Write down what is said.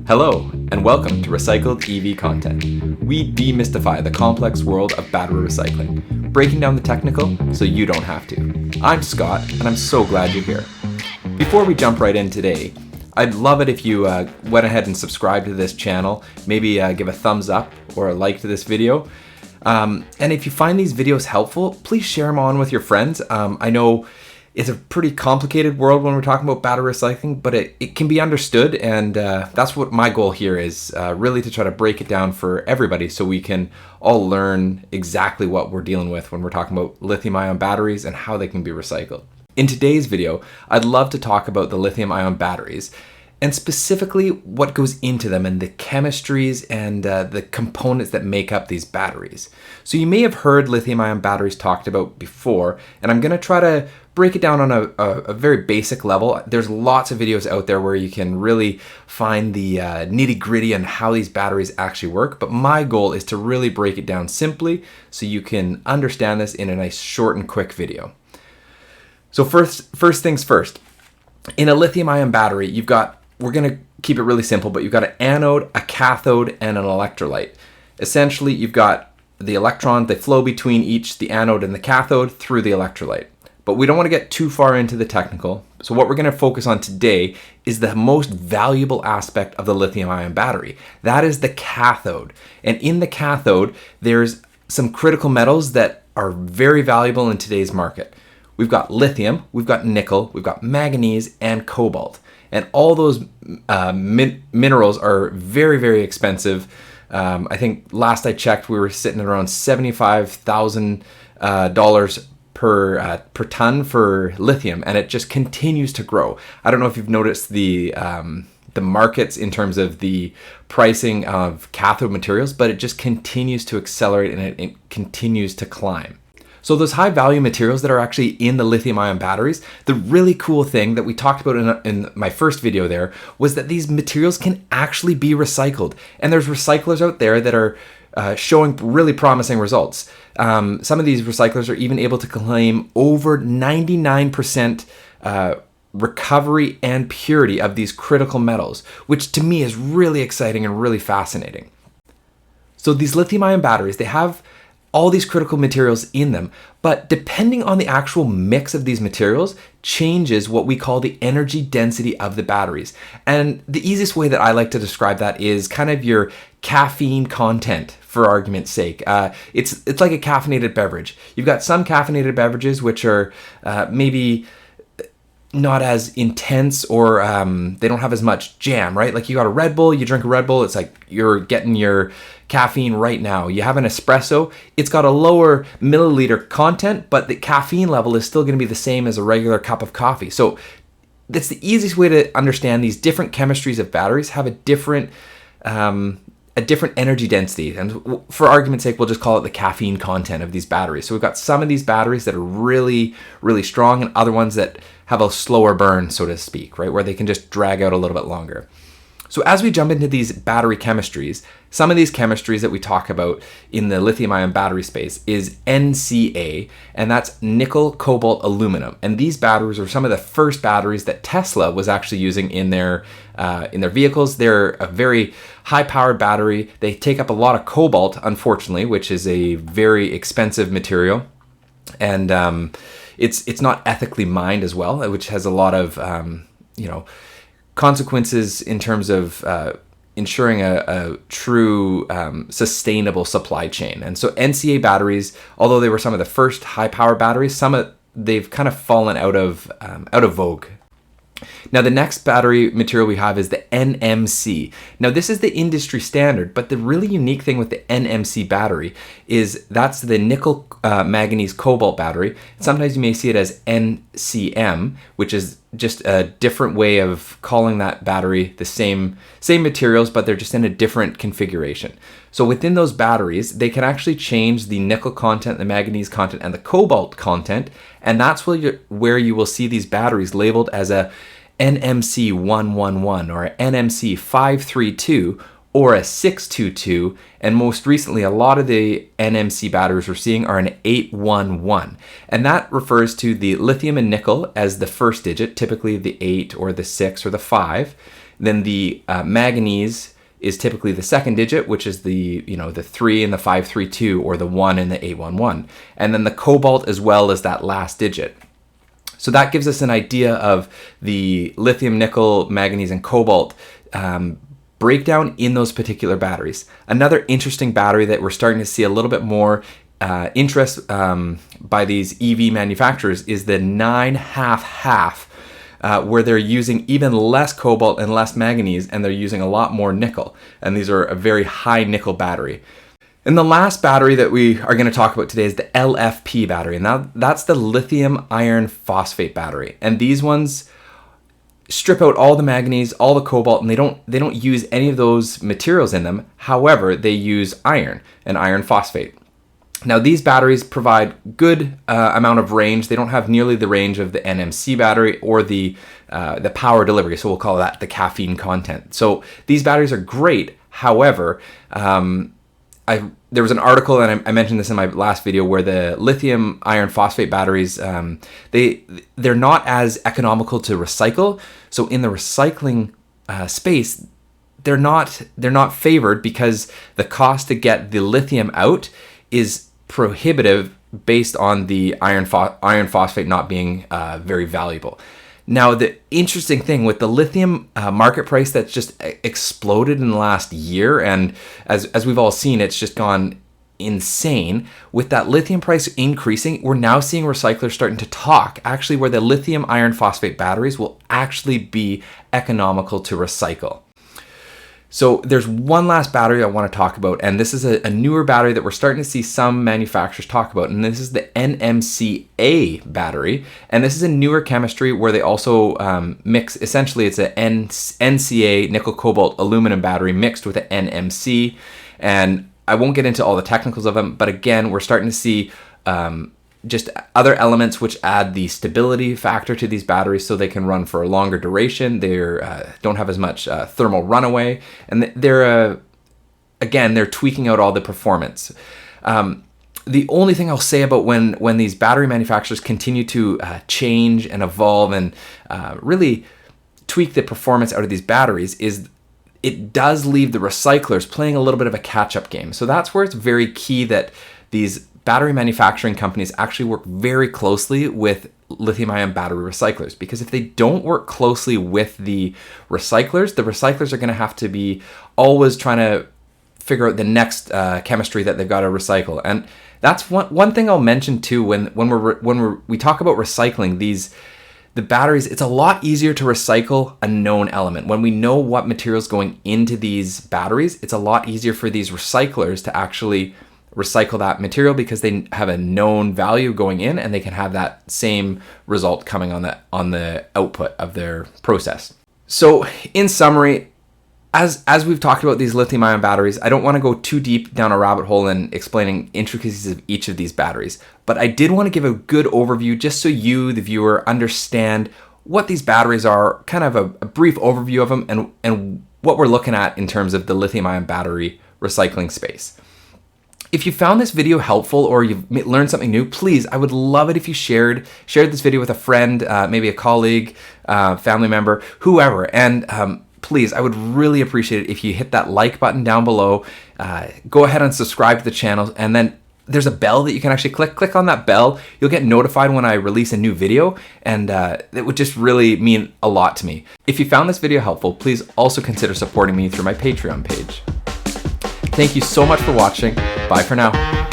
Hello, and welcome to Recycled EV Content. We demystify the complex world of battery recycling, breaking down the technical so you don't have to. I'm Scott, and I'm so glad you're here. Before we jump right in today, I'd love it if you went ahead and subscribed to this channel, maybe give a thumbs up or a like to this video. And if you find these videos helpful, please share them on with your friends. I know it's a pretty complicated world when we're talking about battery recycling, but it can be understood, and that's what my goal here is, really to try to break it down for everybody so we can all learn exactly what we're dealing with when we're talking about lithium-ion batteries and how they can be recycled. In today's video, I'd love to talk about the lithium-ion batteries and specifically what goes into them and the chemistries and the components that make up these batteries. So you may have heard lithium-ion batteries talked about before, and I'm going to try to break it down on a very basic level. There's lots of videos out there where you can really find the nitty-gritty on how these batteries actually work, but my goal is to really break it down simply so you can understand this in a nice short and quick video. So first things first, in a lithium-ion battery, we're going to keep it really simple, but you've got an anode, a cathode, and an electrolyte. Essentially, you've got the electron, they flow between the anode and the cathode through the electrolyte. But we don't want to get too far into the technical. So what we're going to focus on today is the most valuable aspect of the lithium-ion battery. That is the cathode. And in the cathode, there's some critical metals that are very valuable in today's market. We've got lithium, we've got nickel, we've got manganese, and cobalt. And all those minerals are very, very expensive. I think last I checked, we were sitting at around $75,000 per ton for lithium, and it just continues to grow. I don't know if you've noticed the markets in terms of the pricing of cathode materials, but it just continues to accelerate and it continues to climb. So those high value materials that are actually in the lithium-ion batteries, the really cool thing that we talked about in my first video there was that these materials can actually be recycled. And there's recyclers out there that are showing really promising results. Some of these recyclers are even able to claim over 99% recovery and purity of these critical metals, which to me is really exciting and really fascinating. So these lithium-ion batteries, they have all these critical materials in them, but depending on the actual mix of these materials changes what we call the energy density of the batteries. And the easiest way that I like to describe that is kind of your caffeine content, for argument's sake. It's like a caffeinated beverage. You've got some caffeinated beverages which are maybe not as intense, or they don't have as much jam, right? Like you got a Red Bull, you drink a Red Bull, it's like you're getting your caffeine right now. You have an espresso, it's got a lower milliliter content, but the caffeine level is still going to be the same as a regular cup of coffee. So that's the easiest way to understand these different chemistries of batteries have a different energy density. And for argument's sake, we'll just call it the caffeine content of these batteries. So we've got some of these batteries that are really, really strong and other ones that have a slower burn, so to speak, right? Where they can just drag out a little bit longer. So as we jump into these battery chemistries, some of these chemistries that we talk about in the lithium-ion battery space is NCA, and that's nickel, cobalt, aluminum. And these batteries are some of the first batteries that Tesla was actually using in their vehicles. They're a very high-powered battery. They take up a lot of cobalt, unfortunately, which is a very expensive material, and it's not ethically mined as well, which has a lot of consequences in terms of ensuring a true sustainable supply chain. And so NCA batteries, although they were some of the first high-power batteries, they've kind of fallen out of vogue. Now the next battery material we have is the NMC. Now this is the industry standard, but the really unique thing with the NMC battery is that's the nickel manganese cobalt battery. Sometimes you may see it as NCM, which is just a different way of calling that battery the same materials, but they're just in a different configuration. So within those batteries, they can actually change the nickel content, the manganese content, and the cobalt content, and that's where you will see these batteries labeled as a NMC 111 or a NMC 532 or a 622, and most recently a lot of the NMC batteries we're seeing are an 811, and that refers to the lithium and nickel as the first digit, typically the 8 or the 6 or the 5. Then the manganese is typically the second digit, which is the 3 in the 532 or the 1 in the 811. And then the cobalt as well as that last digit. So that gives us an idea of the lithium, nickel, manganese, and cobalt breakdown in those particular batteries. Another interesting battery that we're starting to see a little bit more interest by these EV manufacturers is the 9-half-half, where they're using even less cobalt and less manganese, and they're using a lot more nickel. And these are a very high nickel battery. And the last battery that we are going to talk about today is the LFP battery. And now that's the lithium iron phosphate battery. And these ones strip out all the manganese, all the cobalt, and they don't use any of those materials in them. However, they use iron and iron phosphate. Now, these batteries provide good amount of range. They don't have nearly the range of the NMC battery or the power delivery. So we'll call that the caffeine content. So these batteries are great. However, there was an article, and I mentioned this in my last video, where the lithium iron phosphate batteries, they're not as economical to recycle. So in the recycling space, they're not favored because the cost to get the lithium out is prohibitive based on the iron phosphate not being very valuable. Now, the interesting thing with the lithium market price that's just exploded in the last year, and as we've all seen, it's just gone insane. With that lithium price increasing, we're now seeing recyclers starting to talk actually where the lithium iron phosphate batteries will actually be economical to recycle. So there's one last battery I want to talk about, and this is a newer battery that we're starting to see some manufacturers talk about, and this is the NCMA battery. And this is a newer chemistry where they also mix, essentially it's an NCA nickel cobalt aluminum battery mixed with an NMC. And I won't get into all the technicals of them, but again, we're starting to see just other elements which add the stability factor to these batteries so they can run for a longer duration. They don't have as much thermal runaway, and they're tweaking out all the performance. The only thing I'll say about when these battery manufacturers continue to change and evolve and really tweak the performance out of these batteries is it does leave the recyclers playing a little bit of a catch-up game. So that's where it's very key that these battery manufacturing companies actually work very closely with lithium-ion battery recyclers, because if they don't work closely with the recyclers are going to have to be always trying to figure out the next chemistry that they've got to recycle. And that's one thing I'll mention too when we talk about recycling the batteries. It's a lot easier to recycle a known element. When we know what materials going into these batteries, it's a lot easier for these recyclers to actually recycle that material because they have a known value going in, and they can have that same result coming on the output of their process. So in summary, as we've talked about these lithium-ion batteries, I don't want to go too deep down a rabbit hole in explaining intricacies of each of these batteries, but I did want to give a good overview just so you, the viewer, understand what these batteries are, kind of a brief overview of them, and what we're looking at in terms of the lithium-ion battery recycling space. If you found this video helpful or you've learned something new, please, I would love it if you shared this video with a friend, maybe a colleague, family member, whoever. And please, I would really appreciate it if you hit that like button down below. Go ahead and subscribe to the channel, and then there's a bell that you can actually click on that bell. You'll get notified when I release a new video, and it would just really mean a lot to me. If you found this video helpful, please also consider supporting me through my Patreon page. Thank you so much for watching. Bye for now.